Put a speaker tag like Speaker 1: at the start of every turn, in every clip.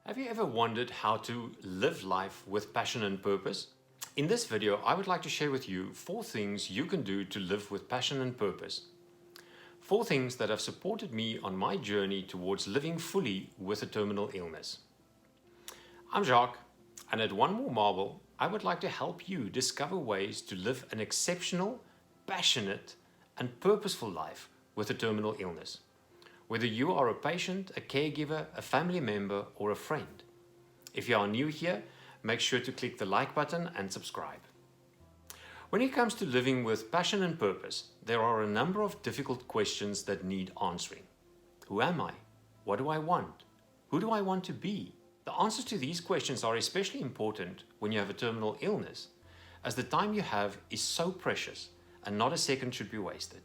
Speaker 1: Have you ever wondered how to live life with passion and purpose? In this video, I would like to share with you 4 things you can do to live with passion and purpose. 4 things that have supported me on my journey towards living fully with a terminal illness. I'm Jacques, and at One More Marble, I would like to help you discover ways to live an exceptional, passionate, and purposeful life with a terminal illness. Whether you are a patient, a caregiver, a family member, or a friend. If you are new here, make sure to click the like button and subscribe. When it comes to living with passion and purpose, there are a number of difficult questions that need answering. Who am I? What do I want? Who do I want to be? The answers to these questions are especially important when you have a terminal illness, as the time you have is so precious and not a second should be wasted.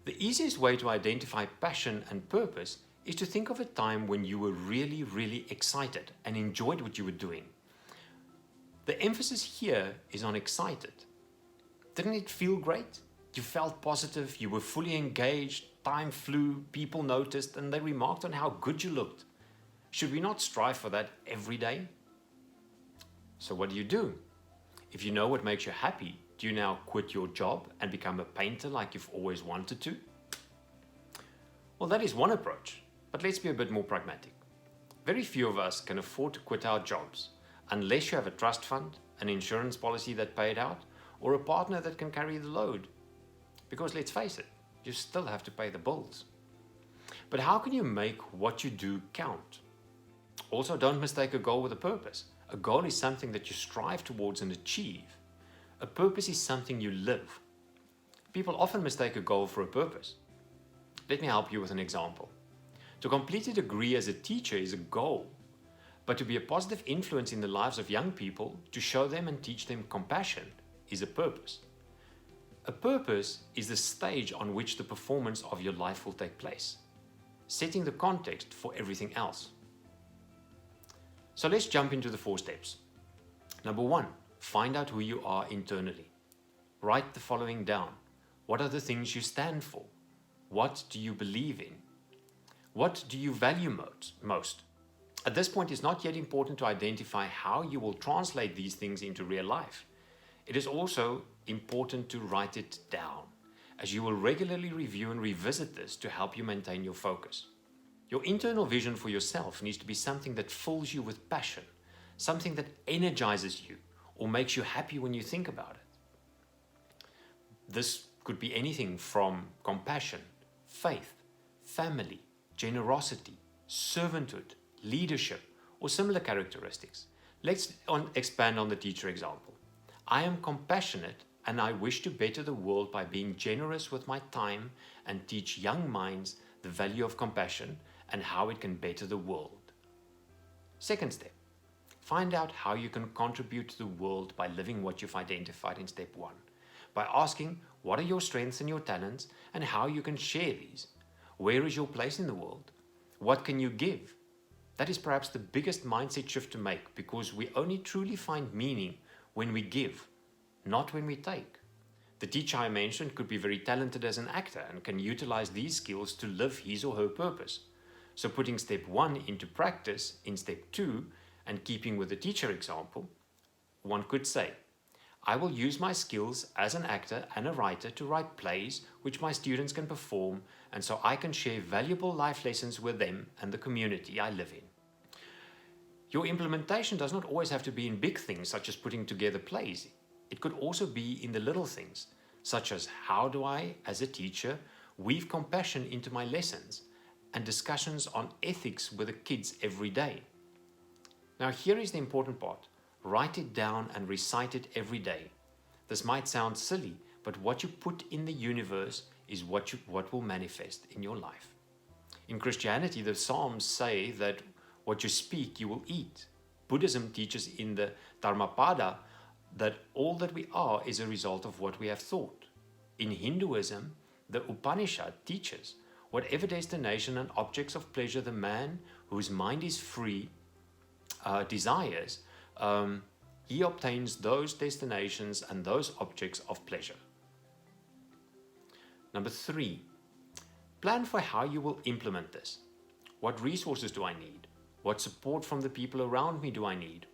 Speaker 1: The easiest way to identify passion and purpose is to think of a time when you were really excited and enjoyed what you were doing. The emphasis here is on excited. Didn't it feel great? You felt positive, you were fully engaged, time flew, people noticed, and they remarked on how good you looked. Should we not strive for that every day? So what do? If you know what makes you happy, do you now quit your job and become a painter like you've always wanted to? Well, that is one approach, but let's be a bit more pragmatic. Very few of us can afford to quit our jobs unless you have a trust fund, an insurance policy that paid out, or a partner that can carry the load. Because let's face it, you still have to pay the bills. But how can you make what you do count? Also, don't mistake a goal with a purpose. A goal is something that you strive towards and achieve. A purpose is something you live. People often mistake a goal for a purpose. Let me help you with an example. To complete a degree as a teacher is a goal, but to be a positive influence in the lives of young people, to show them and teach them compassion, is a purpose. A purpose is the stage on which the performance of your life will take place, setting the context for everything else. So let's jump into the 4 steps. Number 1. Find out who you are internally. Write the following down. What are the things you stand for? What do you believe in? What do you value most? At this point, it's not yet important to identify how you will translate these things into real life. It is also important to write it down, as you will regularly review and revisit this to help you maintain your focus. Your internal vision for yourself needs to be something that fills you with passion, something that energizes you, or makes you happy when you think about it. This could be anything from compassion, faith, family, generosity, servanthood, leadership, or similar characteristics. Let's expand on the teacher example. I am compassionate and I wish to better the world by being generous with my time and teach young minds the value of compassion and how it can better the world. Second step. Find out how you can contribute to the world by living what you've identified in step 1. By asking what are your strengths and your talents and how you can share these. Where is your place in the world? What can you give? That is perhaps the biggest mindset shift to make, because we only truly find meaning when we give, not when we take. The teacher I mentioned could be very talented as an actor and can utilize these skills to live his or her purpose. So putting step 1 into practice in step 2, and keeping with the teacher example, one could say, I will use my skills as an actor and a writer to write plays which my students can perform, and so I can share valuable life lessons with them and the community I live in. Your implementation does not always have to be in big things such as putting together plays. It could also be in the little things, such as how do I, as a teacher, weave compassion into my lessons and discussions on ethics with the kids every day. Now here is the important part. Write it down and recite it every day. This might sound silly, but what you put in the universe is what will manifest in your life. In Christianity, the Psalms say that what you speak, you will eat. Buddhism teaches in the Dharmapada that all that we are is a result of what we have thought. In Hinduism, the Upanishad teaches whatever destination and objects of pleasure the man whose mind is free desires, he obtains those destinations and those objects of pleasure. Number 3, plan for how you will implement this. What resources do I need? What support from the people around me do I need?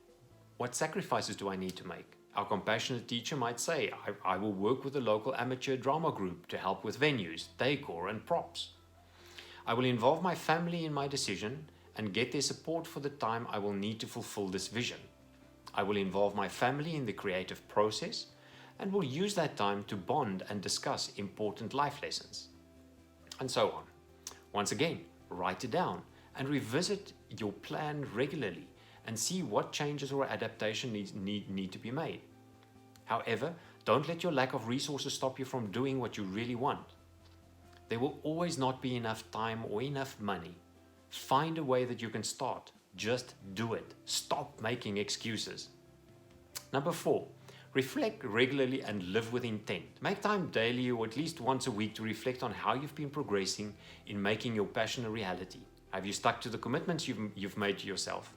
Speaker 1: What sacrifices do I need to make? Our compassionate teacher might say, I will work with a local amateur drama group to help with venues, decor, and props. I will involve my family in my decision and get their support for the time I will need to fulfill this vision. I will involve my family in the creative process and will use that time to bond and discuss important life lessons. And so on. Once again, write it down and revisit your plan regularly and see what changes or adaptation need to be made. However, don't let your lack of resources stop you from doing what you really want. There will always not be enough time or enough money. Find a way that you can start. Just do it. Stop making excuses. Number 4, reflect regularly and live with intent. Make time daily or at least once a week to reflect on how you've been progressing in making your passion a reality. Have you stuck to the commitments you've made to yourself?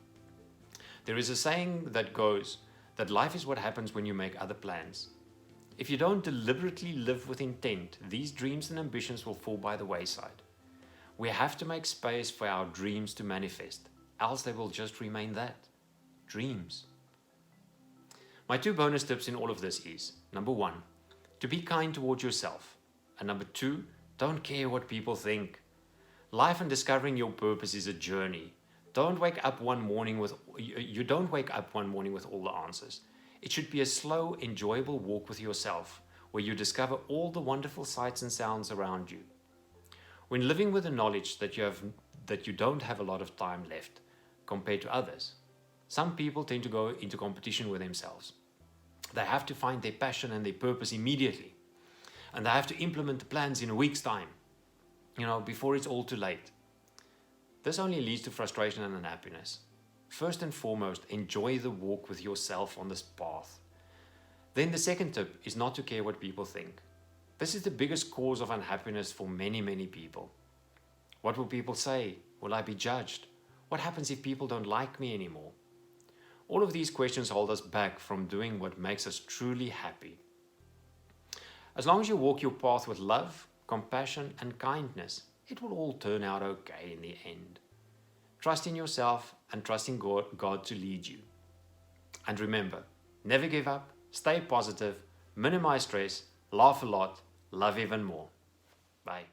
Speaker 1: There is a saying that goes that life is what happens when you make other plans. If you don't deliberately live with intent, these dreams and ambitions will fall by the wayside. We have to make space for our dreams to manifest, else they will just remain that, dreams. My 2 bonus tips in all of this is, number 1, to be kind towards yourself. And number 2, don't care what people think. Life and discovering your purpose is a journey. You don't wake up one morning with all the answers. It should be a slow, enjoyable walk with yourself, where you discover all the wonderful sights and sounds around you. When living with the knowledge that you don't have a lot of time left compared to others, some people tend to go into competition with themselves. They have to find their passion and their purpose immediately, and they have to implement the plans in a week's time, before it's all too late. This only leads to frustration and unhappiness. First and foremost, enjoy the walk with yourself on this path. Then the second tip is not to care what people think. This is the biggest cause of unhappiness for many, many people. What will people say? Will I be judged? What happens if people don't like me anymore? All of these questions hold us back from doing what makes us truly happy. As long as you walk your path with love, compassion, and kindness, it will all turn out okay in the end. Trust in yourself and trust in God to lead you. And remember, never give up, stay positive, minimize stress, laugh a lot, love even more. Bye.